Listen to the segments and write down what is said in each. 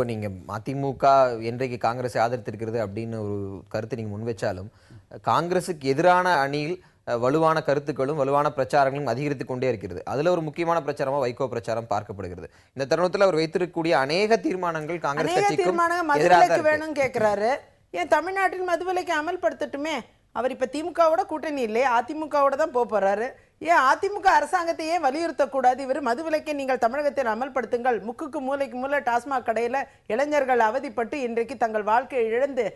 இப்போ நீங்க அதிமுக என்றைக்கு காங்கிரஸை ஆதரித்திருக்கிறது அப்படின்னு ஒரு கருத்தை நீங்க முன்வைச்சாலும் காங்கிரஸுக்கு எதிரான அணியில் வலுவான கருத்துக்களும் வலுவான பிரச்சாரங்களும் அதிகரித்துக் கொண்டே இருக்கிறது. அதுல ஒரு முக்கியமான பிரச்சாரமா வைகோ பிரச்சாரம் பார்க்கப்படுகிறது. இந்த தருணத்துல அவர் வைத்திருக்கக்கூடிய அநேக தீர்மானங்கள் காங்கிரஸ் கட்சிக்கும் மதுவிலக்கு வேணும் கேட்கிறாரு. ஏன் தமிழ்நாட்டில் மதுவிலக்கை அமல்படுத்தட்டுமே? அவர் இப்ப திமுகவோட கூட்டணி இல்லை, அதிமுகவோட தான் போறாரு. ஏன் அதிமுக அரசாங்கத்தையே வலியுறுத்தக்கூடாது? இவர் மதுவிலக்கை நீங்கள் தமிழகத்தில் அமல்படுத்துங்கள். முக்குக்கு மூலைக்கு மூலை டாஸ்மாக் கடையில இளைஞர்கள் அவதிப்பட்டு இன்றைக்கு தங்கள் வாழ்க்கையை இழந்து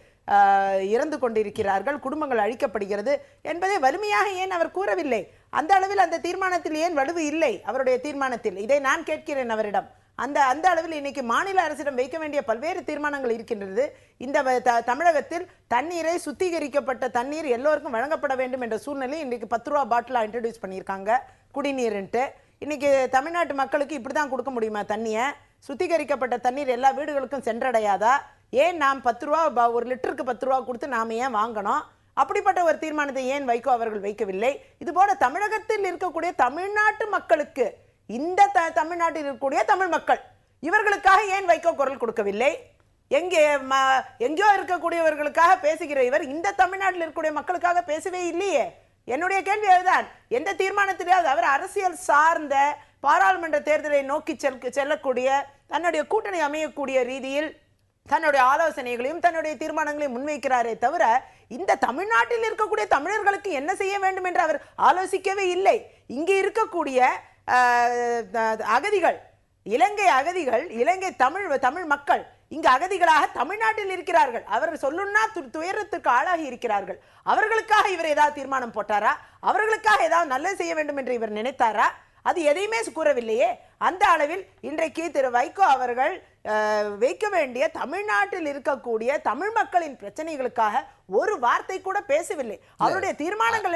இறந்து கொண்டிருக்கிறார்கள், குடும்பங்கள் அழிக்கப்படுகிறது என்பதை வலிமையாக ஏன் அவர் கூறவில்லை? அந்த அளவில் அந்த தீர்மானத்தில் ஏன் வலுவு இல்லை அவருடைய தீர்மானத்தில்? இதை நான் கேட்கிறேன் அவரிடம். அந்த அளவில் இன்னைக்கு மாநில அரசிடம் வைக்க வேண்டிய பல்வேறு தீர்மானங்கள் இருக்கின்றது. இந்த தமிழகத்தில் தண்ணீரை சுத்திகரிக்கப்பட்ட தண்ணீர் எல்லோருக்கும் வழங்கப்பட வேண்டும் என்ற சூழ்நிலை இன்னைக்கு 10 ரூபா பாட்டிலா இன்ட்ரடியூஸ் பண்ணியிருக்காங்க குடிநீர்ன்ட்டு. இன்னைக்கு தமிழ்நாட்டு மக்களுக்கு இப்படிதான் கொடுக்க முடியுமா தண்ணியை? சுத்திகரிக்கப்பட்ட தண்ணீர் எல்லா வீடுகளுக்கும் சென்றடையாதா? ஏன் நாம் 10 ரூபா ஒரு லிட்டருக்கு 10 ரூபா கொடுத்து நாம ஏன் வாங்கணும்? அப்படிப்பட்ட ஒரு தீர்மானத்தை ஏன் வைகோ அவர்கள் வைக்கவில்லை? இது போல தமிழகத்தில் இருக்கக்கூடிய தமிழ்நாட்டு மக்களுக்கு, இந்த தமிழ்நாட்டில் இருக்கக்கூடிய தமிழ் மக்கள், இவர்களுக்காக ஏன் வைகோ குரல் கொடுக்கவில்லை? எங்கேயோ இருக்கக்கூடியவர்களுக்காக பேசுகிற இவர் இந்த தமிழ்நாட்டில் இருக்கக்கூடிய மக்களுக்காக பேசவே இல்லையே. என்னுடைய கேள்வி அதுதான். எந்த தீர்மானத்திலேயாவது அவர் அரசியல் சார்ந்த பாராளுமன்ற தேர்தலை நோக்கி செல்லக்கூடிய, தன்னுடைய கூட்டணி அமையக்கூடிய ரீதியில் தன்னுடைய ஆலோசனைகளையும் தன்னுடைய தீர்மானங்களையும் முன்வைக்கிறாரே தவிர இந்த தமிழ்நாட்டில் இருக்கக்கூடிய தமிழர்களுக்கு என்ன செய்ய வேண்டும் என்று அவர் ஆலோசிக்கவே இல்லை. இங்கே இருக்கக்கூடிய அகதிகள், இலங்கை அகதிகள், இலங்கை தமிழ் மக்கள் இங்கு அகதிகளாக தமிழ்நாட்டில் இருக்கிறார்கள். அவர்கள் சொல்லுன்னா துயரத்துக்கு ஆளாகி இருக்கிறார்கள். அவர்களுக்காக இவர் ஏதாவது தீர்மானம் போட்டாரா? அவர்களுக்காக ஏதாவது நல்லது செய்ய வேண்டும் என்று இவர் நினைத்தாரா? அது எதையுமே கூறவில்லையே. அந்த அளவில் இன்றைக்கு திரு வைகோ அவர்கள் வைக்க வேண்டிய தமிழ்நாட்டில் இருக்கக்கூடிய தமிழ் மக்களின் பிரச்சனைகளுக்காக ஒரு வார்த்தை கூட பேசவில்லை. அவருடைய தீர்மானங்கள்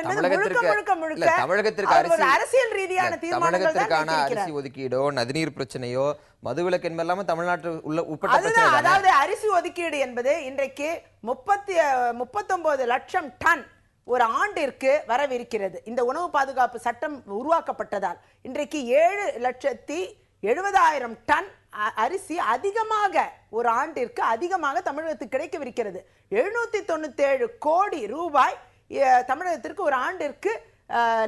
அரசியல் ரீதியான தீர்மானங்கள், அரிசி ஒதுக்கீடோ நதிநீர் பிரச்சனையோ மதுவிலக்கு என்பதெல்லாம் தமிழ்நாட்டில் உள்ள உட்பட்ட, அதாவது அரிசி ஒதுக்கீடு என்பது இன்றைக்கு 39 லட்சம் டன் ஒரு ஆண்டிற்கு வரவிருக்கிறது. இந்த உணவு பாதுகாப்பு சட்டம் உருவாக்கப்பட்டதால் இன்றைக்கு 7,70,000 டன் அரிசி அதிகமாக ஒரு ஆண்டிற்கு அதிகமாக தமிழகத்துக்கு கிடைக்கவிருக்கிறது. 797 கோடி ரூபாய் தமிழகத்திற்கு ஒரு ஆண்டிற்கு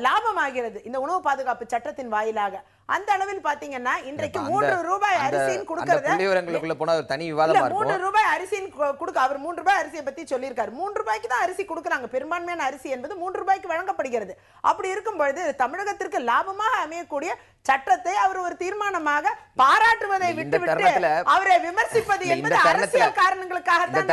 லாபமாகிறது இந்த உணவு பாதுகாப்பு சட்டத்தின் வாயிலாக. அந்த அளவில் பாத்தீங்கன்னா இன்றைக்கு 3 ரூபாய் அரிசியின் கொடுக்கிறது. 3 ரூபாய் அரிசியின் கொடுக்க அவர் 3 ரூபாய் அரிசியை பத்தி சொல்லியிருக்காரு. 3 ரூபாய்க்கு தான் அரிசி கொடுக்குறாங்க. பெரும்பான்மையான அரிசி என்பது 3 ரூபாய்க்கு வழங்கப்படுகிறது. அப்படி இருக்கும் பொழுது தமிழகத்திற்கு லாபமாக அமையக்கூடிய சட்டத்தை அவர் ஒரு தீர்மானமாக பாராட்டுவதை விட்டுவிட்டு அவரை விமர்சிப்பது என்பது அரசியல் காரணங்களுக்காக தான்.